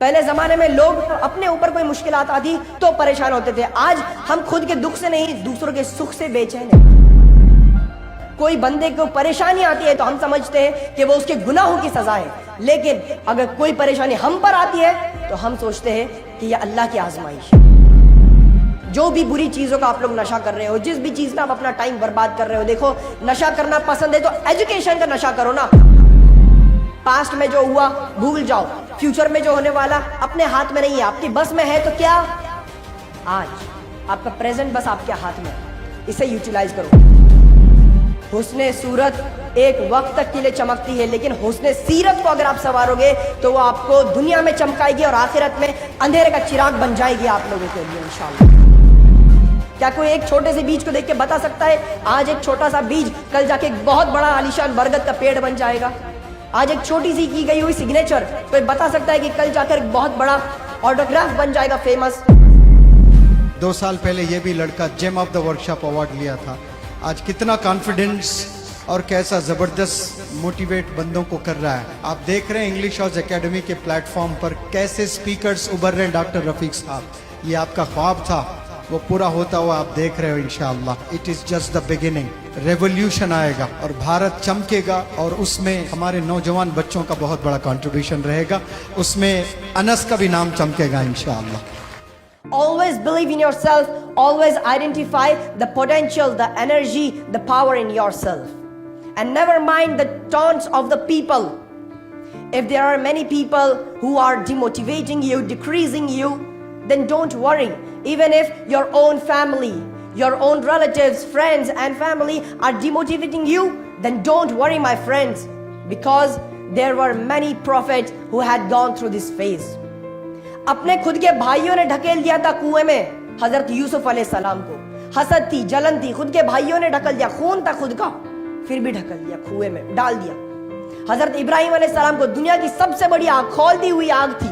پہلے زمانے میں لوگ اپنے اوپر کوئی مشکلات آتی تو پریشان ہوتے تھے. آج ہم خود کے دکھ سے نہیں دوسروں کے سکھ سے بے چین ہیں. کوئی بندے کو پریشانی آتی ہے تو ہم سمجھتے ہیں کہ وہ اس کے گناہوں کی سزا ہے, لیکن اگر کوئی پریشانی ہم پر آتی ہے تو ہم سوچتے ہیں کہ یہ اللہ کی آزمائش ہے. جو بھی بری چیزوں کا آپ لوگ نشہ کر رہے ہو, جس بھی چیز میں آپ اپنا ٹائم برباد کر رہے ہو, دیکھو نشہ کرنا پسند ہے تو ایجوکیشن کا نشہ کرو نا. پاسٹ میں جو ہوا بھول جاؤ, فیوچر میں جو ہونے والا اپنے ہاتھ میں نہیں ہے. آپ کی بس میں ہے تو کیا, آج آپ کا پریزنٹ بس آپ کے ہاتھ میں, اسے یوٹیلائز کرو. حسن صورت ایک وقت تک کے لیے چمکتی ہے, لیکن حسن سیرت کو اگر آپ سنوارو گے تو وہ آپ کو دنیا میں چمکائے گی اور آخرت میں اندھیرے کا چراغ بن جائے گی آپ لوگوں کے لیے انشاءاللہ. کیا کوئی ایک چھوٹے سے بیج کو دیکھ کے بتا سکتا ہے آج ایک چھوٹا سا بیج کل جا کے ایک بہت بڑا عالیشان برگد کا پیڑ بن جائے گا؟ آج ایک چھوٹی سی کی گئی ہوئی سگنیچر کوئی بتا سکتا ہے کہ کل جا کر ایک بہت بڑا آٹوگراف بن جائے گا فیمس؟ 2 سال پہلے یہ بھی لڑکا جیم آف دا ورکشاپ ایوارڈ لیا تھا. آج کتنا کانفیڈنس اور کیسا زبردست موٹیویٹ بندوں کو کر رہا ہے. آپ دیکھ رہے ہیں انگلش ہاؤس اکیڈمی کے پلیٹ فارم پر کیسے سپیکرز ابھر رہے ہیں. ڈاکٹر رفیق صاحب, یہ آپ کا خواب تھا, وہ پورا ہوتا ہوا آپ دیکھ رہے ہو انشاءاللہ. It is just the beginning. Revolution آئے گا اور بھارت چمکے گا, اور اس میں ہمارے نوجوان بچوں کا بہت بڑا کنٹریبیوشن رہے گا. اس میں انس کا بھی نام چمکے گا انشاءاللہ. Always believe in yourself, always identify the potential, the energy, the power in yourself, and never mind the taunts of the people. If there are many people who are demotivating you, decreasing you, then don't worry. Even if your own family, your own relatives, friends and family are demotivating you, then don't worry my friends, because there were many prophets who had gone through this phase. اپنے خود کے بھائیوں نے ڈھکیل دیا تھا کنویں میں حضرت یوسف علیہ السلام کو. حسد تھی, جلن تھی, خود کے بھائیوں نے ڈھکل دیا, خون تھا خود کا, پھر بھی ڈھکل دیا, کنویں میں ڈال دیا. حضرت ابراہیم علیہ السلام کو دنیا کی سب سے بڑی آگ, کھولتی ہوئی آگ تھی,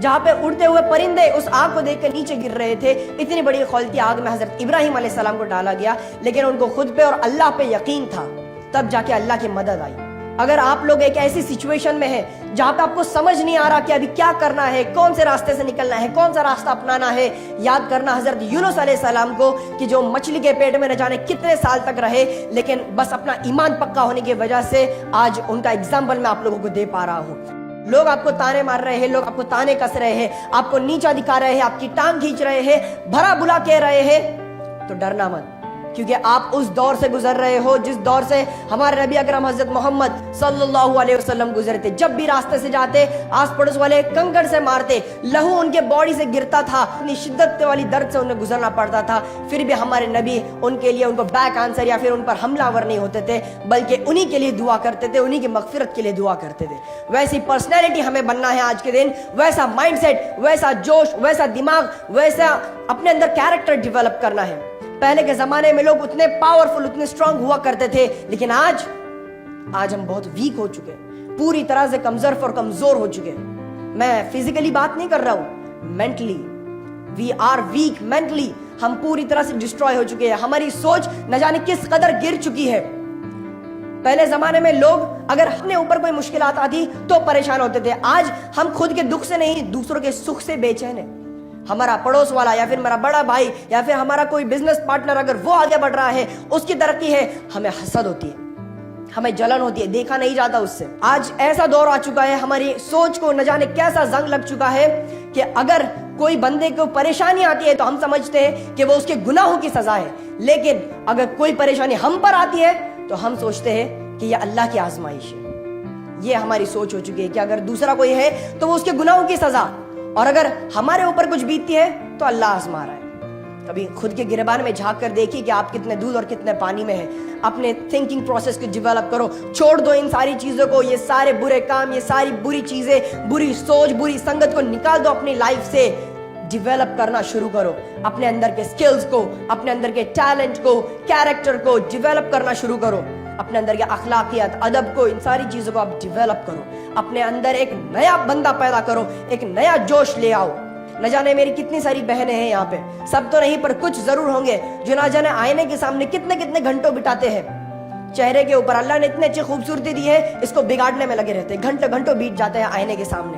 جہاں پہ اڑتے ہوئے پرندے اس آگ کو دیکھ کے نیچے گر رہے تھے. اتنی بڑی کھولتی آگ میں حضرت ابراہیم علیہ السلام کو ڈالا گیا, لیکن ان کو خود پہ اور اللہ پہ یقین تھا, تب جا کے اللہ کی مدد آئی. اگر آپ لوگ ایک ایسی سچویشن میں ہیں جہاں پہ آپ کو سمجھ نہیں آ رہا کہ ابھی کیا کرنا ہے, کون سے راستے سے نکلنا ہے, کون سا راستہ اپنانا ہے, یاد کرنا حضرت یونس علیہ السلام کو کہ جو مچھلی کے پیٹ میں نہ جانے کتنے سال تک رہے, لیکن بس اپنا ایمان پکا ہونے کی وجہ سے آج ان کا اگزامپل میں آپ لوگوں کو دے پا رہا ہوں. لوگ آپ کو تانے مار رہے ہیں, لوگ آپ کو تانے کس رہے ہیں, آپ کو نیچا دکھا رہے ہیں, آپ کی ٹانگ کھینچ رہے ہیں, بھرا بلا کہہ رہے ہیں, تو ڈرنا مت, کیونکہ آپ اس دور سے گزر رہے ہو جس دور سے ہمارے نبی اکرم حضرت محمد صلی اللہ علیہ وسلم گزرے تھے. جب بھی راستے سے جاتے آس پڑوس والے کنکڑ سے مارتے, لہو ان کے باڈی سے گرتا تھا, اتنی شدت والی درد سے انہیں گزرنا پڑتا تھا, پھر بھی ہمارے نبی ان کے لیے ان کو بیک آنسر یا پھر ان پر حملہ ور نہیں ہوتے تھے, بلکہ انہی کے لیے دعا کرتے تھے, انہی کی مغفرت کے لیے دعا کرتے تھے. ویسی پرسنالٹی ہمیں بننا ہے آج کے دن, ویسا مائنڈ سیٹ, ویسا جوش, ویسا دماغ, ویسا اپنے اندر کیریکٹر ڈیولپ کرنا ہے. پہلے کے زمانے میں لوگ اتنے پاورفل, اتنے اسٹرانگ ہوا کرتے تھے, لیکن آج ہم بہت ویک ہو چکے, پوری طرح سے کمزور ہو چکے. میں فزیکلی بات نہیں کر رہا ہوں, mentally we are weak. Mentally ہم پوری طرح سے ڈسٹروائے ہو چکے ہیں, ہماری سوچ نہ جانے کس قدر گر چکی ہے. پہلے زمانے میں لوگ اگر اپنے اوپر کوئی مشکلات آتی تو پریشان ہوتے تھے. آج ہم خود کے دکھ سے نہیں دوسروں کے سکھ سے بے چین ہیں. ہمارا پڑوس والا یا پھر ہمارا بڑا بھائی یا پھر ہمارا کوئی بزنس پارٹنر اگر وہ آگے بڑھ رہا ہے, اس کی ترقی ہے, ہمیں حسد ہوتی ہے, ہمیں جلن ہوتی ہے, دیکھا نہیں جاتا اس سے. آج ایسا دور آ چکا ہے, ہماری سوچ کو نہ جانے کیسا زنگ لگ چکا ہے کہ اگر کوئی بندے کو پریشانی آتی ہے تو ہم سمجھتے ہیں کہ وہ اس کے گناہوں کی سزا ہے, لیکن اگر کوئی پریشانی ہم پر آتی ہے تو ہم سوچتے ہیں کہ یہ اللہ کی آزمائش ہے. یہ ہماری سوچ ہو چکی ہے کہ اگر دوسرا کوئی ہے تو وہ اس کے گناہوں کی سزا, اور اگر ہمارے اوپر کچھ بیتتی ہے تو اللہ آزما رہا ہے. کبھی خود کے گریبان میں جھانک کر دیکھیے کہ آپ کتنے دودھ اور کتنے پانی میں ہیں. اپنے تھنکنگ پروسیس کو ڈیولپ کرو, چھوڑ دو ان ساری چیزوں کو, یہ سارے برے کام, یہ ساری بری چیزیں, بری سوچ, بری سنگت کو نکال دو اپنی لائف سے. ڈیولپ کرنا شروع کرو, اپنے اندر کے سکلز کو, اپنے اندر کے ٹیلنٹ کو, کیریکٹر کو ڈیولپ کرنا شروع کرو, اپنے اندر کے اخلاقیات, ادب کو, ان ساری چیزوں کو آپ ڈیولپ کرو. اپنے اندر ایک نیا بندہ پیدا کرو, ایک نیا جوش لے آؤ. نہ جانے میری کتنی ساری بہنیں ہیں یہاں پہ, سب تو نہیں پر کچھ ضرور ہوں گے جو نہ جانے آئینے کے سامنے کتنے گھنٹوں بتاتے ہیں. چہرے کے اوپر اللہ نے اتنی اچھی خوبصورتی دی ہے, اس کو بگاڑنے میں لگے رہتے ہیں, گھنٹوں بیت جاتے ہیں آئینے کے سامنے.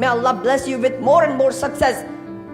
may Allah bless you with more and more success।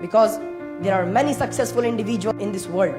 Because there are many successful individuals in this world।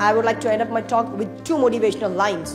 I would like to end up my talk with 2 motivational lines।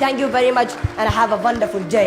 Thank you very much and have a wonderful day।